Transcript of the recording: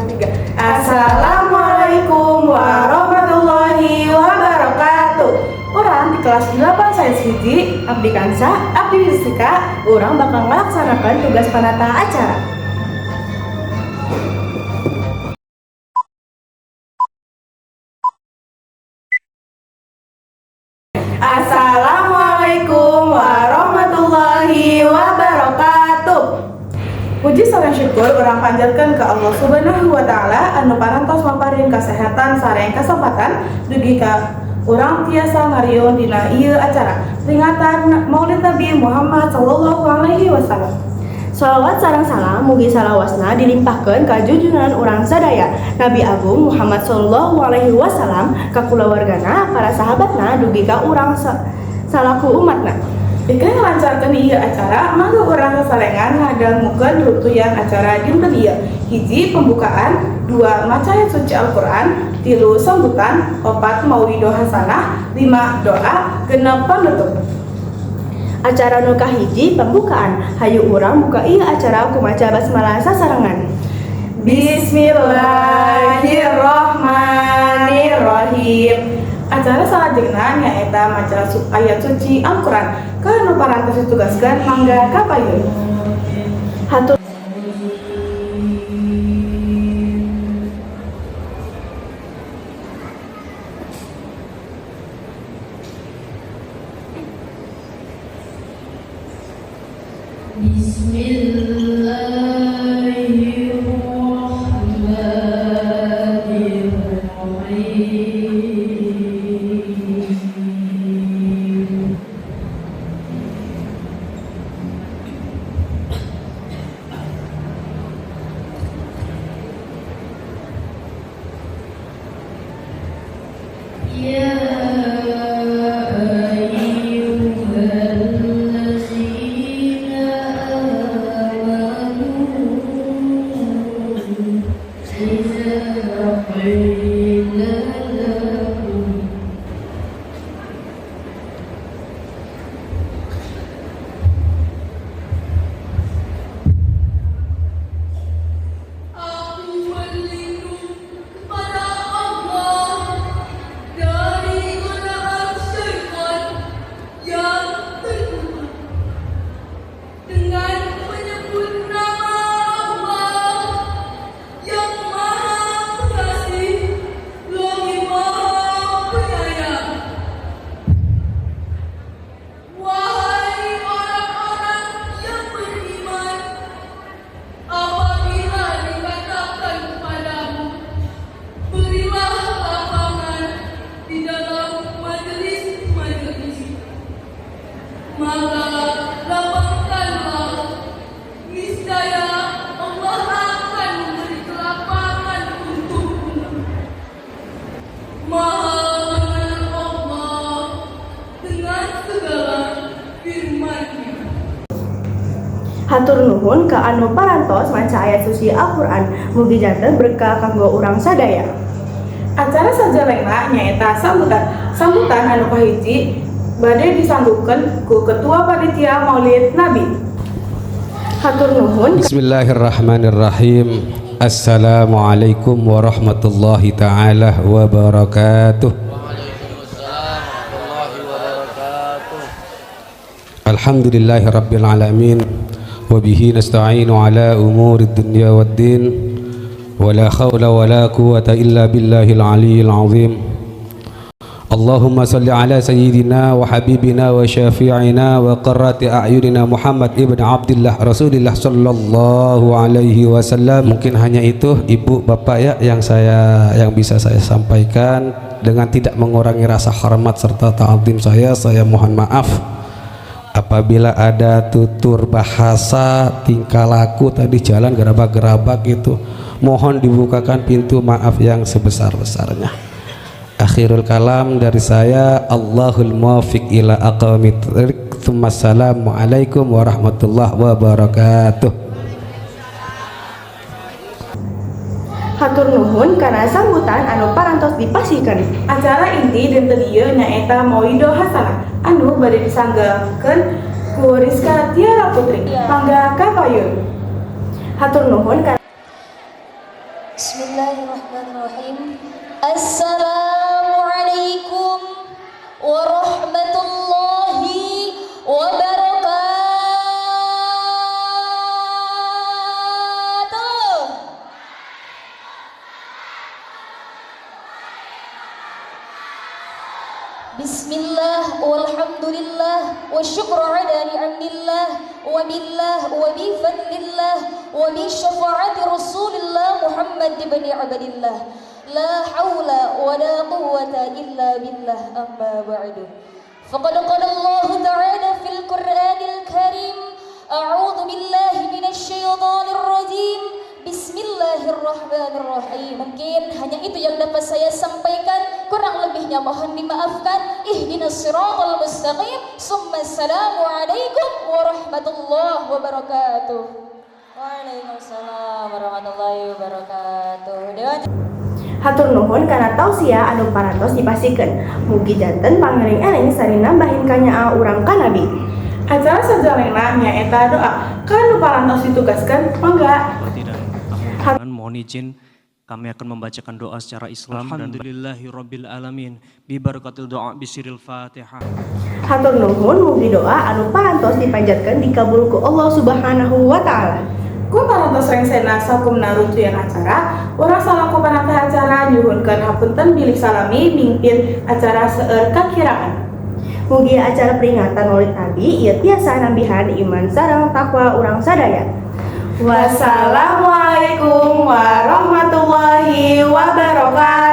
3. Assalamualaikum warahmatullahi wabarakatuh. Orang di kelas 8 sains hiji, abdi kansa, abdi fisika, orang bakal melaksanakan tugas penata acara. Assalamualaikum warahmatullahi wabarakatuh. Puji sareng syukur urang panjatkeun ka Allah Subhanahu wa taala anu parantos maparin kasehatan sareng kasempatan dugi ka urang tiasa ngariung dina ieu acara peringatan Maulid Nabi Muhammad sallallahu alaihi wasallam. Shalawat sareng salam mugi salawasna dilimpahkeun ka junjungan urang sadaya Nabi Agung Muhammad sallallahu alaihi wasallam, ka kulawargana, para sahabatna, dugi ka urang salaku umatna. Dika ngalancarkeun ieu acara, mangga urang sasarengan ngadangukeun rutuyan acara dinten ieu. Hiji pembukaan, 2 maca ayat suci Al-Qur'an, 3 sambutan, 4 mauidho hasanah, 5 doa, 6 panutup. Acara nu kahiji pembukaan, hayu urang buka ieu acara ku maca basmalah sasarengan. Bismillahirrahmanirrahim. Acara salajengna nyaeta maca ayat suci Al-Qur'an. Kana parantos ditugaskeun mangga ka payun. Hatur hatur nuhun ka anu parantos maca ayat suci Al-Qur'an, mugi janten berkah kanggo urang sadaya. Acara sajalengna nyaeta sambutan anu kahiji bade disanggukeun ku ketua panitia Maulid Nabi. Hatur nuhun. Bismillahirrahmanirrahim. Assalamualaikum warahmatullahi taala wabarakatuh. Alhamdulillahirabbil alamin. Wabihi nasta'inu ala umuri dunya waddin. Wala khawla wala quwata illa billahil aliyyil azim. Allahumma salli ala sayyidina wa habibina wa syafi'ina wa qurrati a'yunina Muhammad ibn Abdullah Rasulillah sallallahu alaihi wasallam. Mungkin hanya itu ibu bapak ya yang bisa saya sampaikan. Dengan tidak mengurangi rasa hormat serta ta'zim saya mohon maaf apabila ada tutur bahasa, tingkah laku tadi jalan gerabak-gerabak gitu, mohon dibukakan pintu maaf yang sebesar-besarnya. Akhirul kalam dari saya, Allahul muwaffiq ila aqwamit thoriq. Assalamualaikum warahmatullahi wabarakatuh. Hatur nuhun karena sambutan anu parantos dipasihkeun. Acara inti dinten ieu nyaeta Mauidho Hasanah anu bade disanggakeun ku Rizka Tiara Putri. Mangga ka payun. Hatur nuhun karena Bismillahirrahmanirrahim. Assalamualaikum warahmatullahi wabarakatuh. Bismillah walhamdulillah wa syukru ala ni'amillah wa billah wa bifadlillah wa bi syafaati Rasulillah Muhammad ibn Abdillah. La hawla wa la quwwata illa billah, amma ba'du. Faqad qala Allah ta'ala fil Qur'anil Karim, a'udzu billahi minasy syaithanir rajim. Bismillahirrahmanirrahim. Mungkin hanya itu yang dapat saya sampaikan, kurang lebihnya mohon dimaafkan. Ihdinas siratal mustaqim. Summa assalamu alaikum warahmatullahi wabarakatuh. Waalaikumsalam warahmatullahi wabarakatuh. Hatur nuhun karena tausiah anu parantos dipasikeun. Mugi janten pangiring eneng sari nambahin kanyaa urang ka Nabi. Acara sajalengna nyaeta doa. Kan parantos ditugaskan, mangga. Mohon izin kami akan membacakan doa secara Islam. Alhamdulillahirrabbilalamin bi barakatil doa bisiril Fatihah. Hatur nuhun mugi doa anu parantos dipanjatkeun dikabul ku Allah Subhanahu wa taala. Ku parantos rengsena sakumna rujuyan acara, urang salaku panata acara nyuhunkeun hapunten bilih salami mingpin acara seueur kakiraan. Mugi acara peringatan Maulid Nabi ieu tiasa nambihan iman sareng takwa urang sadaya. Wassalamualaikum warahmatullahi wabarakatuh.